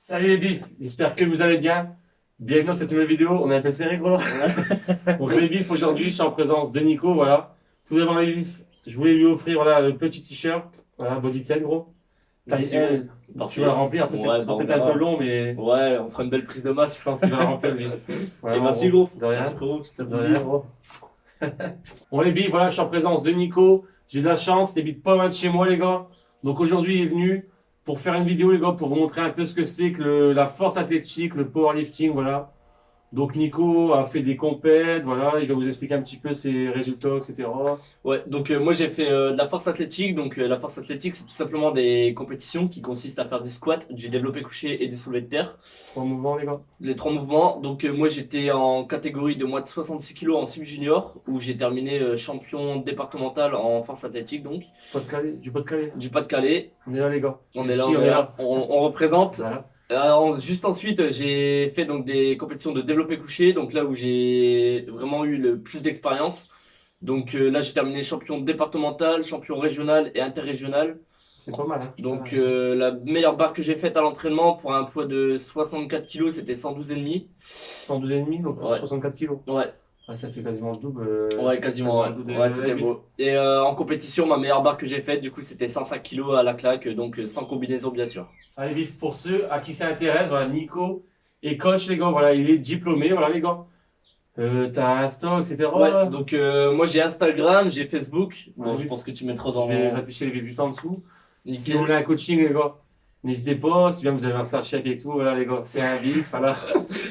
Salut les bifs, j'espère que vous allez bien. Bienvenue dans cette nouvelle vidéo, on est un peu serré gros. Donc les bifs, aujourd'hui je suis en présence de Nico, voilà. Tout d'abord les bifs, je voulais lui offrir voilà, le petit t-shirt, voilà, body tan gros. Taille Merci, L, tu vas le remplir, peut-être ouais, ce sera on peut-être un peu verra. long mais Ouais, on fera une belle prise de je masse. pense qu'il va le remplir le bif. Et Vraiment merci gros, gros. de rien, Merci frérot, je de rien t'applaudis. gros. Bon les bifs, voilà, je suis en présence de Nico, j'ai de la chance, il habite pas loin de chez moi les gars. Donc aujourd'hui il est venu pour faire une vidéo les gars, pour vous montrer un peu ce que c'est que la force athlétique, le powerlifting, voilà. Donc Nico a fait des compètes, voilà, il va vous expliquer un petit peu ses résultats, etc. Ouais, donc moi j'ai fait de la force athlétique. Donc la force athlétique, c'est tout simplement des compétitions qui consistent à faire du squat, du développé couché et du soulevé de terre. 3 mouvements, les gars. Les trois mouvements. Donc moi j'étais en catégorie de moins de 66 kilos en sub junior, où j'ai terminé champion départemental en force athlétique, donc Pas-de-Calais, du Pas-de-Calais. du Pas-de-Calais. On est là, les gars. On Quel est là, chi, on on est est là. là. On représente. Voilà. Juste ensuite, j'ai fait donc des compétitions de développé couché, donc là où j'ai vraiment eu le plus d'expérience. Donc là, j'ai terminé champion départemental, champion régional et interrégional. C'est pas mal, hein. Donc Putain. la meilleure barre que j'ai faite à l'entraînement pour un poids de 64 kilos, c'était 112,5. 112,5, donc pour Ouais, 64 kilos. ouais, Ah, ça fait quasiment le double. ouais, quasiment, ouais. Le double Ouais, de c'était la bif. beau. Et en compétition, ma meilleure barre que j'ai faite, du coup, c'était 105 kilos à la claque, donc sans combinaison, bien sûr. Allez, bif, pour ceux à qui ça intéresse, voilà, Nico est coach, les gars. Voilà, il est diplômé, voilà, les gars. T'as Insta, Ouais, etc. donc moi j'ai Instagram, j'ai Facebook. Bon, Ouais, je bif. pense que tu mettras Je vais les dans. afficher les bifs juste en dessous. Si vous Nickel. voulez un coaching, les gars, n'hésitez pas. Si bien vous avez un sachet et tout, voilà, les gars, c'est un bif, voilà.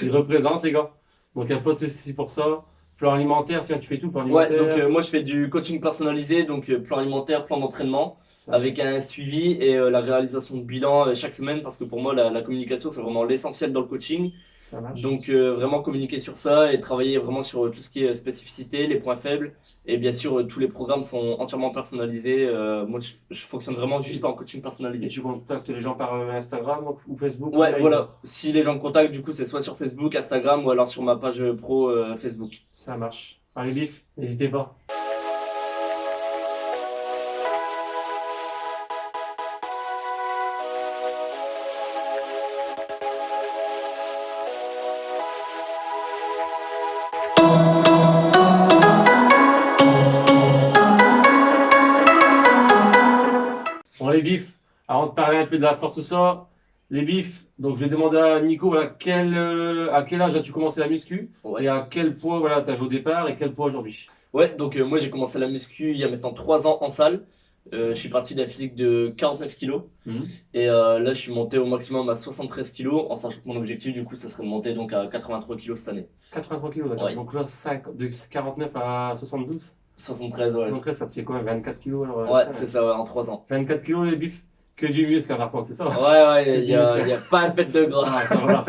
Il représente, les gars. Donc, il n'y a pas de souci pour ça. Plan alimentaire, si tu fais tout, plan Ouais, donc alimentaire. moi je fais du coaching personnalisé, donc plan alimentaire, plan d'entraînement, Ça, avec un suivi et la réalisation de bilan chaque semaine, parce que pour moi la communication c'est vraiment l'essentiel dans le coaching. ça marche. Donc vraiment communiquer sur ça et travailler vraiment sur tout ce qui est spécificité, les points faibles. Et bien sûr, tous les programmes sont entièrement personnalisés. Moi je fonctionne vraiment juste en coaching Et personnalisé. tu contactes les gens par Instagram ou Facebook ou Ouais, mail. voilà. Si les gens me contactent, du coup, c'est soit sur Facebook, Instagram ou alors sur ma page pro Facebook. Ça marche. Allez, bif, n'hésitez pas. Bon, les bifs, avant de parler un peu de la force, tout ça, les bifs, donc je vais demander à Nico, voilà, à quel âge as-tu commencé la muscu et Ouais. à quel poids voilà, tu avais au départ et quel poids aujourd'hui? Ouais, donc moi j'ai commencé la muscu il y a maintenant 3 ans en salle. Je suis parti d'un physique de 49 kilos Mhm. et là je suis monté au maximum à 73 kilos en sachant que mon objectif du coup ça serait de monter donc à 83 kilos cette année. 83 kilos, d'accord. Ouais, Donc là, de 49 à 72. 73, ouais. 73, ça te fait quoi? 24 kilos alors, Ouais, putain, c'est ça, ouais, en 3 ans. 24 kilos, les bifs, que du muscle, hein, par contre, c'est ça? Ouais, ouais, Que il du y a, muscle. y a pas un pet de gras. Ah, ça va.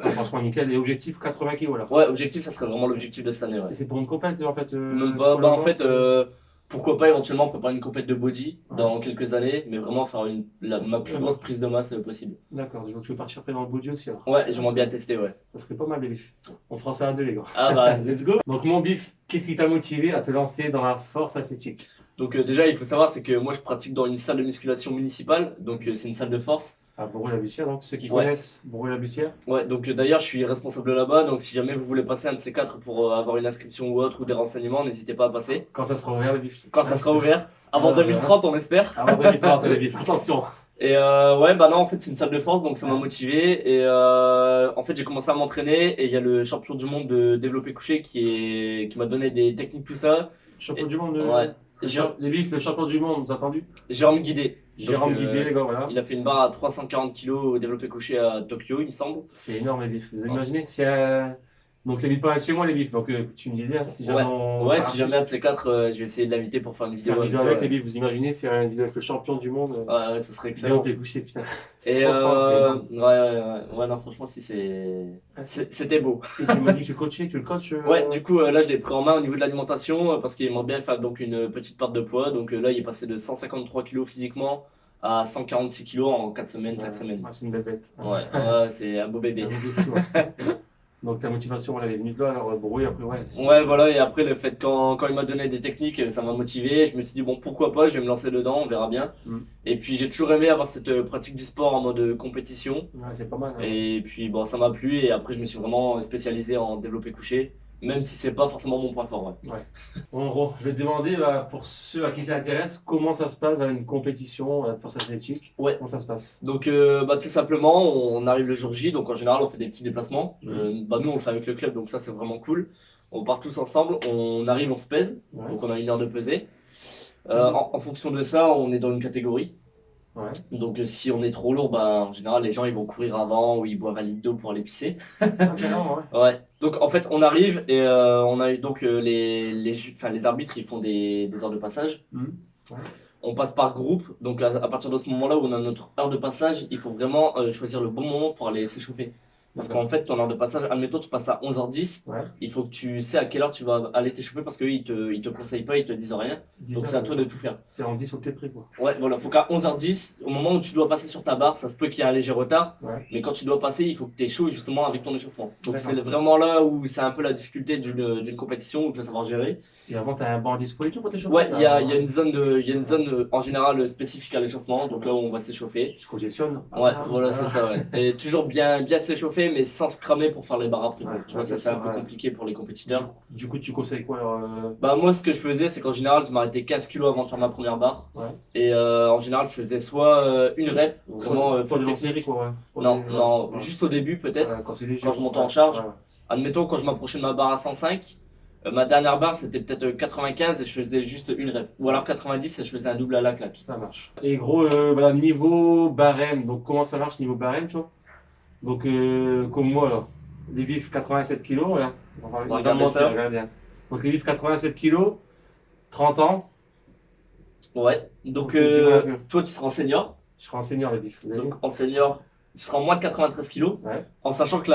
Ah, franchement, nickel. Et objectif 80 kilos là. Ouais, objectif, ça serait vraiment l'objectif de cette année, ouais. Et c'est pour une compète en fait. Même C'est pas, pour bah le en moment, fait, pourquoi pas éventuellement préparer une compète de body Ouais. dans quelques années, mais vraiment faire ma plus Ouais. grosse prise de masse possible. D'accord, donc je vais partir après dans le body aussi alors. Ouais, j'aimerais bien tester, ouais. Ça serait pas mal les bifs. On fera ça à deux les gars. Ah bah, let's go! Donc mon bif, qu'est-ce qui t'a motivé à te lancer dans la force athlétique? Donc déjà, il faut savoir, c'est que moi je pratique dans une salle de musculation municipale, donc c'est une salle de force. À Bourg-la-Bussière, donc ceux qui Ouais. connaissent Bourg-la-Bussière. Ouais, donc d'ailleurs, je suis responsable là-bas, donc si jamais vous voulez passer un de ces quatre pour avoir une inscription ou autre ou des renseignements, n'hésitez pas à passer. Quand ça sera ouvert les bifs. Quand ça sera ouvert, avant 2030, on espère. Avant 2030 les bifs, attention. Et ouais, bah non, en fait, c'est une salle de force, donc ça m'a motivé. Et en fait, j'ai commencé à m'entraîner. Et il y a le champion du monde de développé couché qui m'a donné des techniques, tout ça. Champion du monde. Ouais. Les bifs, le champion du monde, vous avez entendu? Jérôme Guidé. Jérôme Donc, Guidé, les gars, voilà. Il a fait une barre à 340 kilos au développé couché à Tokyo, il me semble. C'est énorme les bifs. Vous imaginez si donc les bifs pas chez moi les bifs. Donc tu me disais hein, si jamais Ouais, si jamais un de ces quatre, je vais essayer de l'inviter pour faire une vidéo faire une vidéo toi, avec les bifs, vous imaginez faire une vidéo avec le champion du monde. Ouais, ouais, ça serait Excellent. excellent. Les coucher, putain. C'est Et trop fort, c'est énorme. ouais, non, franchement, si Ah, c'était beau. Et tu m'as dit que tu coachais, tu le coaches Ouais, du coup, là, je l'ai pris en main au niveau de l'alimentation parce qu'il aimerait bien faire donc une petite perte de poids. Donc là, il est passé de 153 kilos physiquement à 146 kilos en 4 semaines, 5 semaines. c'est une belle bête. Ouais, ouais, c'est un beau bébé. Un beau dossier, ouais. Donc ta motivation, voilà, elle est venue de là, alors brouille après, ouais. Ouais, voilà, et après, le fait, quand il m'a donné des techniques, ça m'a motivé. Je me suis dit, bon, pourquoi pas, je vais me lancer dedans, on verra bien. Mm. Et puis, j'ai toujours aimé avoir cette pratique du sport en mode compétition. Ouais, c'est pas mal. Hein. Et puis, bon, ça m'a plu, et après, je me suis vraiment spécialisé en développé couché, même si c'est pas forcément mon point fort. Ouais. Bon, en gros, je vais te demander, pour ceux à qui ça intéresse, comment ça se passe dans une compétition de force athlétique? Ouais. Comment ça se passe? Donc, tout simplement, on arrive le jour J, donc en général, on fait des petits déplacements. Nous, on le fait avec le club, donc ça, c'est vraiment cool. On part tous ensemble, on arrive, on se pèse, Ouais. donc on a 1 heure de pesée. En fonction de ça, on est dans une catégorie. Ouais. Donc, si on est trop lourd, en général, les gens ils vont courir avant ou ils boivent un litre d'eau pour aller pisser. Ah, carrément, ouais. Ouais. Donc, en fait, on arrive et on a eu donc les arbitres ils font des heures de passage. Ouais. On passe par groupe, donc à partir de ce moment-là où on a notre heure de passage, il faut vraiment choisir le bon moment pour aller s'échauffer. Parce D'accord. qu'en fait, ton heure de passage, admettons, tu passes à 11h10, Ouais. il faut que tu sais à quelle heure tu vas aller t'échauffer parce qu'eux, ils te conseillent pas, ils te disent rien. Donc c'est à toi de tout faire. Et on dit faut que t'es prêt, quoi. Ouais, voilà, faut qu'à 11h10, au moment où tu dois passer sur ta barre, ça se peut qu'il y ait un léger retard, Ouais. mais quand tu dois passer, il faut que tu es chaud justement avec ton échauffement. Donc D'accord. c'est vraiment là où c'est un peu la difficulté d'une compétition où il faut savoir gérer. Et avant, t'as un banc à dispo et tout pour t'échauffer? Ouais, il y a une zone en général spécifique à l'échauffement, donc là où on va s'échauffer. Je congestionne. Ouais, voilà, c'est ça, ouais. Et toujours bien s'échauffer, mais sans se cramer pour faire les barres après. Ouais, Tu vois, ça c'est un peu compliqué pour les compétiteurs. Du coup, tu conseilles quoi alors Moi, ce que je faisais, c'est qu'en général, je m'arrêtais 15 kilos avant de faire ma première barre. Ouais. Et en général, je faisais soit une rep, vraiment pour full les technique. quoi, ouais. Pour Non, les- non, ouais. juste au début peut-être. Ouais, quand c'est léger. Quand je montais en charge. Ouais. Admettons, quand je m'approchais de ma barre à 105, ma dernière barre c'était peut-être 95 et je faisais juste une rep. Ou alors 90 et je faisais un double à la claque. Ça marche. Et gros, voilà, niveau barème. Donc, comment ça marche niveau barème, tu vois? Donc, comme moi, là, les vifs 87 kg, voilà. On va regarder monter, ça. regardez. Donc, les vifs 87 kg, 30 ans. Ouais, donc Dis-moi un peu. toi tu seras en senior. Je serai enseignant, les vifs. Vous avez vu? Donc en senior, tu seras en moins de 93 kilos. Ouais. En sachant que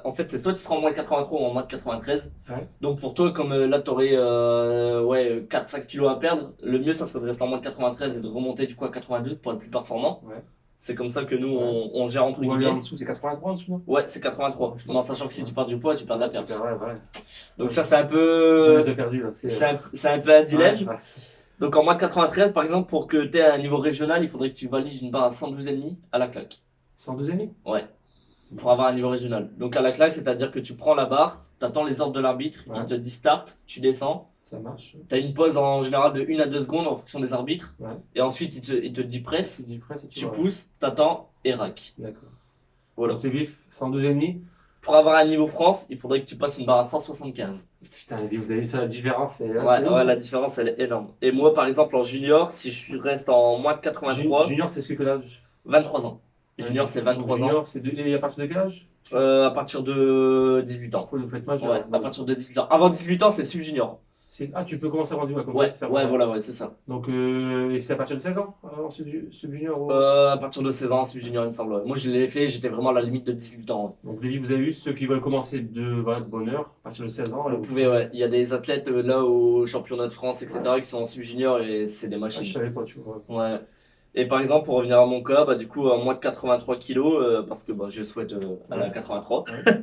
en fait, c'est soit tu seras en moins de 83 ou en moins de 93. Ouais. Donc pour toi, comme là, tu aurais 4-5 kilos à perdre, le mieux, ça serait de rester en moins de 93 et de remonter du coup à 92 pour être plus performant. Ouais. C'est comme ça que nous, Ouais. on gère entre Ou aller en guillemets. dessous, c'est 83 en dessous, non? Ouais, c'est 83. Je Mais pense en sachant que si ouais. tu perds du poids, tu perds de la perte. Super, ouais. Donc ça, c'est un J'ai peu... déjà perdu, là. C'est un peu un dilemme. Ouais, ouais. Donc en moins de 93, par exemple, pour que tu aies un niveau régional, il faudrait que tu valides une barre à 112,5 à la claque. 112,5? Ouais, pour avoir un niveau régional. Donc à la claque, c'est-à-dire que tu prends la barre, tu attends les ordres de l'arbitre, Ouais. il te dit start, tu descends. Ça marche. Tu as une pause en général de 1 à 2 secondes en fonction des arbitres. Ouais. Et ensuite, il te dit presse, C'est du presse et tu vois. pousses, t'attends et rack. D'accord. Voilà. Donc, les vifs 112,5. Pour avoir un niveau France, il faudrait que tu passes une barre à 175. Putain, les vifs, vous avez vu ça, la différence? C'est Ouais, la différence, elle est énorme. Et moi, par exemple, en junior, si reste en moins de 83, Junior, c'est ce que l'âge? 23 ans. Junior, c'est 23 ans. Junior, c'est et à partir de quel âge? À partir de 18 ans. Vous faites majeur. Ouais, à partir de 18 ans. Avant 18 ans, c'est sub-junior. Ah, tu peux commencer à rendu comme Ouais, ça. voilà, c'est ça. Donc, et c'est à partir de 16 ans, en sub-junior ou... À partir de 16 ans, sub-junior, il me semble. Ouais. Moi, je l'ai fait, j'étais vraiment à la limite de 18 ans. Ouais. Donc, les livres, vous avez vu, ceux qui veulent commencer de bonne heure, à partir de 16 ans. Vous pouvez, ouais. Il y a des athlètes là au championnat de France, etc., qui sont en sub-junior et c'est des Ah, machines. je savais pas, tu vois. Ouais. Et par exemple, pour revenir à mon cas, du coup, à moins de 83 kilos, parce que je souhaite aller à 83. Ouais.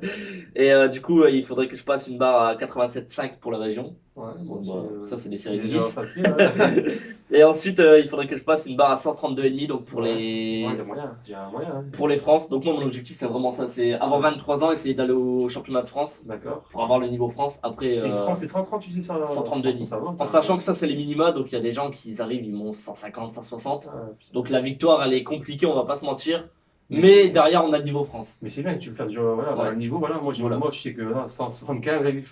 Et du coup, il faudrait que je passe une barre à 87,5 pour la région. Ouais, Bon, ça, c'est des séries de déjà 10. facile, ouais. Et ensuite, il faudrait que je passe une barre à 132,5 donc pour Ouais. les... Ouais, il y a moyen. Il y a moyen. Hein. Pour les France. Donc moi, mon objectif, c'est vraiment ça. C'est avant 23 ans, essayer d'aller au championnat de France D'accord. pour avoir le niveau France. Après, Et France, c'est 130, tu dis ça? 132,5. Ça va, en sachant que ça, c'est les minima. Donc il y a des gens qui arrivent, ils montent 150, 160. Ah, Donc la victoire, elle est compliquée, on va pas se mentir. Mais derrière, on a le niveau France. mais c'est bien que tu le fasses déjà, voilà, avoir Ouais. le niveau, voilà. Moi, Voilà. moi, je sais que voilà, 175, les livres.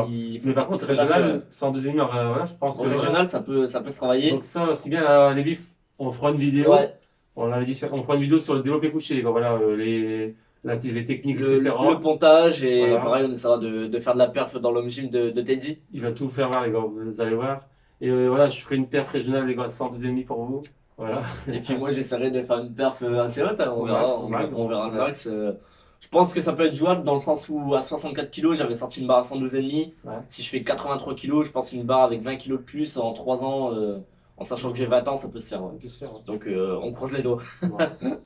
Il faut Mais par contre, il faut la faire. régional, 102e heure, voilà, je pense. Au régional, ça peut se travailler. Donc ça, aussi bien les bifs, on fera une vidéo. Ouais. On l'avait dit, on fera une vidéo sur le développé couché, les gars. Voilà, les techniques, etc. Le pontage et Voilà. pareil, on essaiera de faire de la perf dans l'home gym de Teddy. Il va tout faire voir, les gars. Vous allez voir. Et voilà, je ferai une perf régionale, les gars, 102,5 pour vous. Voilà. Et puis moi, j'essaierai de faire une perf assez haute. Hein, on verra, Max, on, max, on verra le ouais. max. Je pense que ça peut être jouable dans le sens où à 64 kg, j'avais sorti une barre à 112,5. Ouais. Si je fais 83 kg, je pense qu'une barre avec 20 kg de plus en 3 ans, en sachant que j'ai 20 ans, ça peut se faire. Ouais. Ça peut se faire, hein. Donc on croise les doigts. Ouais.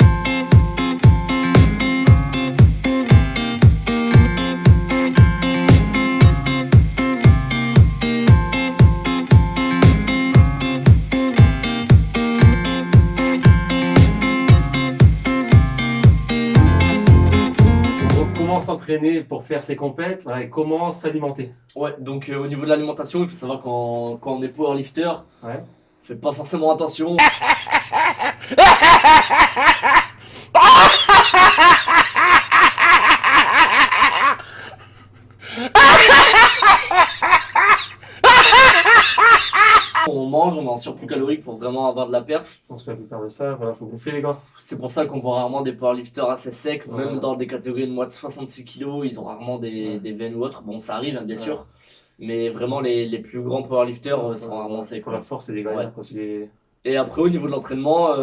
comment s'entraîner pour faire ses compètes, voilà, et comment s'alimenter. Ouais, donc au niveau de l'alimentation, il faut savoir quand on est powerlifter, Ouais. on fait pas forcément attention. On mange, on est en surplus calorique pour vraiment avoir de la perf. Je pense que la plupart de ça, voilà, faut bouffer les gars. C'est pour ça qu'on voit rarement des powerlifters assez secs, Ouais. même dans des catégories de moins de 66 kg, ils ont rarement des veines ou autres. Bon, ça arrive, hein, bien Ouais. sûr, mais vraiment les plus grands powerlifters sont rarement secs. Pour quoi. la force et les gars, Ouais. quoi, c'est des... Et après, au niveau de l'entraînement,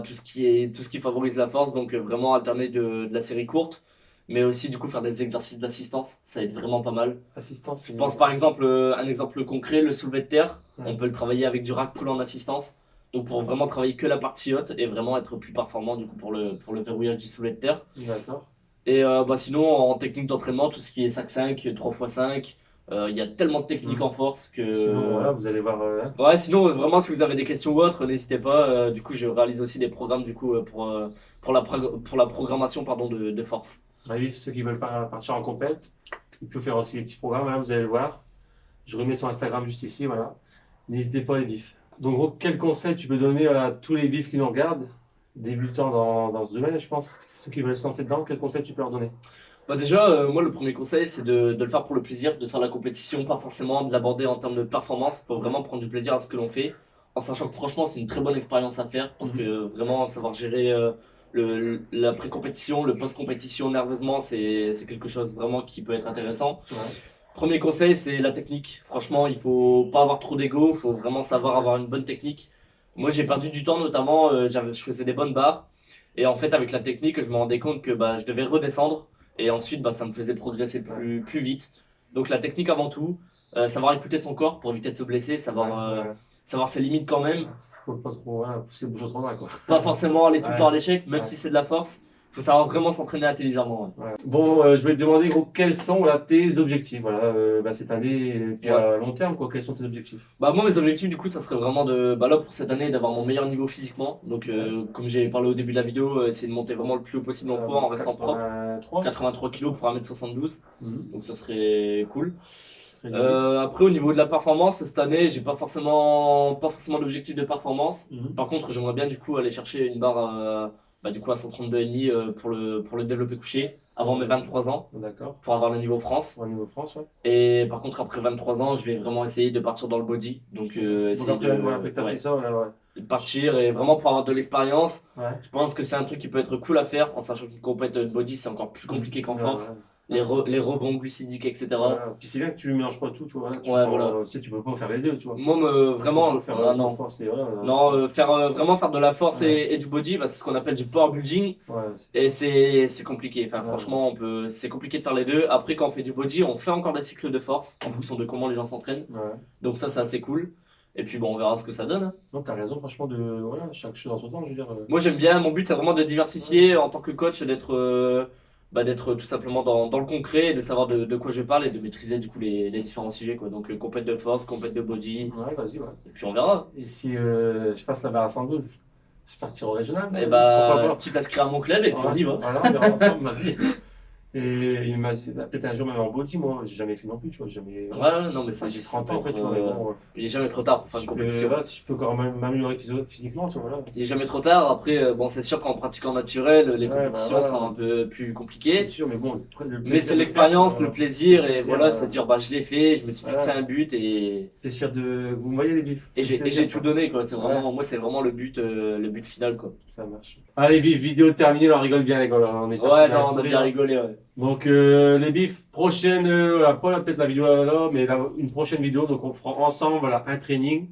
tout ce qui favorise la force, donc vraiment alterner de la série courte, mais aussi du coup faire des exercices d'assistance, ça aide vraiment pas mal. assistance. Je pense par exemple, un exemple concret, le soulevé de terre, Ouais. on peut le travailler avec du rack pull en assistance, donc pour vraiment travailler que la partie haute et vraiment être plus performant du coup pour le verrouillage du soulevé de terre. D'accord. Et sinon, en technique d'entraînement, tout ce qui est 5-5, 3x5, il y a tellement de techniques en force que... Sinon, voilà, vous allez voir. Ouais, sinon, vraiment, si vous avez des questions ou autres, n'hésitez pas. Du coup, je réalise aussi des programmes du coup, pour la programmation pardon, de force. Oui, ceux qui veulent pas partir en compète, ils peuvent faire aussi des petits programmes, hein, vous allez le voir. Je remets sur Instagram juste ici, voilà. N'hésitez pas les bifs. Donc, gros, quel conseil tu peux donner à tous les bifs qui nous regardent, débutants dans ce domaine, je pense, ceux qui veulent se lancer dedans, quel conseil tu peux leur donner? Bah déjà, moi, le premier conseil, c'est de le faire pour le plaisir, de faire la compétition, pas forcément de l'aborder en termes de performance. Il faut vraiment prendre du plaisir à ce que l'on fait, en sachant que franchement, c'est une très bonne expérience à faire, parce que vraiment, savoir gérer la pré-compétition, le post-compétition nerveusement, c'est quelque chose vraiment qui peut être intéressant. Ouais. Premier conseil, c'est la technique. Franchement, il faut pas avoir trop d'ego, il faut vraiment savoir avoir une bonne technique. Moi, j'ai perdu du temps, notamment, je faisais des bonnes barres. Et en fait, avec la technique, je me rendais compte que je devais redescendre. Et ensuite, ça me faisait progresser plus vite. Donc, la technique avant tout. Savoir écouter son corps pour éviter de se blesser. Savoir ses limites quand même. Faut pas trop pousser le bouchon trop loin, quoi. Pas forcément aller tout le temps à l'échec, même Ouais. si c'est de la force. Il faut savoir vraiment s'entraîner intelligemment. Ouais. Ouais. Bon, je vais te demander, gros, quels sont voilà, tes objectifs cette année, et puis à long terme, quoi, quels sont tes objectifs? Moi, mes objectifs, du coup, ça serait vraiment là, pour cette année, d'avoir mon meilleur niveau physiquement. Donc, comme j'ai parlé au début de la vidéo, essayer de monter vraiment le plus haut possible en poids en restant propre. 83 kg pour 1m72. Donc, ça serait cool. Après, au niveau de la performance, cette année, j'ai pas forcément d'objectif de performance. Par contre, j'aimerais bien, du coup, aller chercher une barre du coup, à 132,5 pour le développé couché avant mes 23 ans. D'accord. Pour avoir le niveau France. Au niveau France, ouais. Et par contre, après 23 ans, je vais vraiment essayer de partir dans le body. Donc, essayer après que t'as fait ça, de partir et vraiment pour avoir de l'expérience. Ouais. Je pense que c'est un truc qui peut être cool à faire en sachant qu'une compète de body, c'est encore plus compliqué qu'en force. Les rebonds glucidiques, etc. Voilà. Puis c'est bien que tu mélanges pas tout, tu vois. Tu peux pas faire les deux, tu vois. Moi, vraiment, faire non. Force Vraiment faire de la force et du body, c'est ce qu'on appelle du power building. Ouais, et c'est compliqué. Enfin, franchement, c'est compliqué de faire les deux. Après, quand on fait du body, on fait encore des cycles de force en fonction de comment les gens s'entraînent. Ouais. Donc ça, c'est assez cool. Et puis on verra ce que ça donne. Non, t'as raison, franchement, chaque chose dans son temps, je veux dire. Moi, j'aime bien. Mon but, c'est vraiment de diversifier en tant que coach, d'être tout simplement dans le concret, et de savoir de quoi je parle et de maîtriser du coup les différents sujets, quoi. Donc compète de force, compète de body. Ouais, vas-y, ouais. Et puis on verra. Et si je passe la barre à 112, je partirai au régional. Et pourquoi pas. tu t'inscris à mon club et puis on y va. Voilà, on verra ensemble, vas-y. Et il m'a dit, peut-être un jour même en body, moi, j'ai jamais fait non plus, tu vois. Ouais, non, mais ça, j'ai 30 ans après, tu vois. Mais bon, il est jamais trop tard pour faire une compétition. Si je peux quand même m'améliorer physiquement, tu vois. Voilà. Il est jamais trop tard. Après, c'est sûr qu'en pratiquant naturel, les compétitions sont un peu plus compliquées. C'est sûr, mais bon, mais c'est l'expérience, le plaisir, et voilà, c'est dire, je l'ai fait, je me suis fixé un but et. T'es sûr de. Vous me voyez les bifs. Et j'ai tout donné, quoi. C'est vraiment, moi, c'est vraiment le but final, quoi. Ça marche. Allez, bifs, vidéo terminée, on rigole bien, les gars. On a bien rigolé, ouais. Donc les bifs, prochaine, pas peut-être la vidéo là, mais une prochaine vidéo, donc on fera ensemble un training,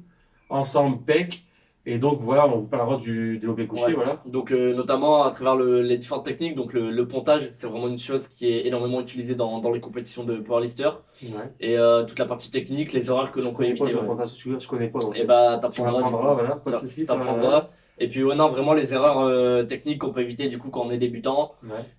ensemble PEC, et donc voilà, on vous parlera du développé couché, voilà. Donc notamment à travers les différentes techniques, donc le pontage, c'est vraiment une chose qui est énormément utilisée dans les compétitions de powerlifter, et toute la partie technique, les erreurs que l'on peut éviter. Je connais pas, donc. Et t'apprendras, voilà, pas de soucis. Et puis vraiment les erreurs techniques qu'on peut éviter du coup quand on est débutant.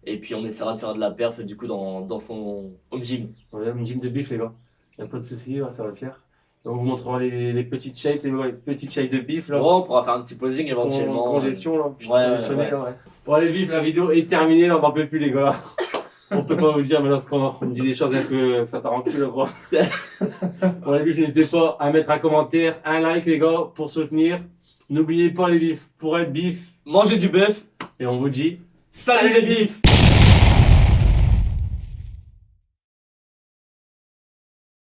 Et puis on essaiera de faire de la perf du coup dans son home gym. Voilà, home gym de bif, les gars. Il n'y a pas de soucis, ça va le faire. On vous montrera les petites shapes, les petites shapes de bif là. On pourra faire un petit posing éventuellement. Congestion là. Ouais. Bon allez bif, la vidéo est terminée, on n'en peut plus les gars. On peut pas vous dire, mais lorsqu'on me dit des choses un peu, que ça part en cul, gros. Bon, les bifs, n'hésitez pas à mettre un commentaire, un like, les gars, pour soutenir. N'oubliez pas, les bifs, pour être bif. Mangez du bœuf. Et on vous dit, Salut les bifs!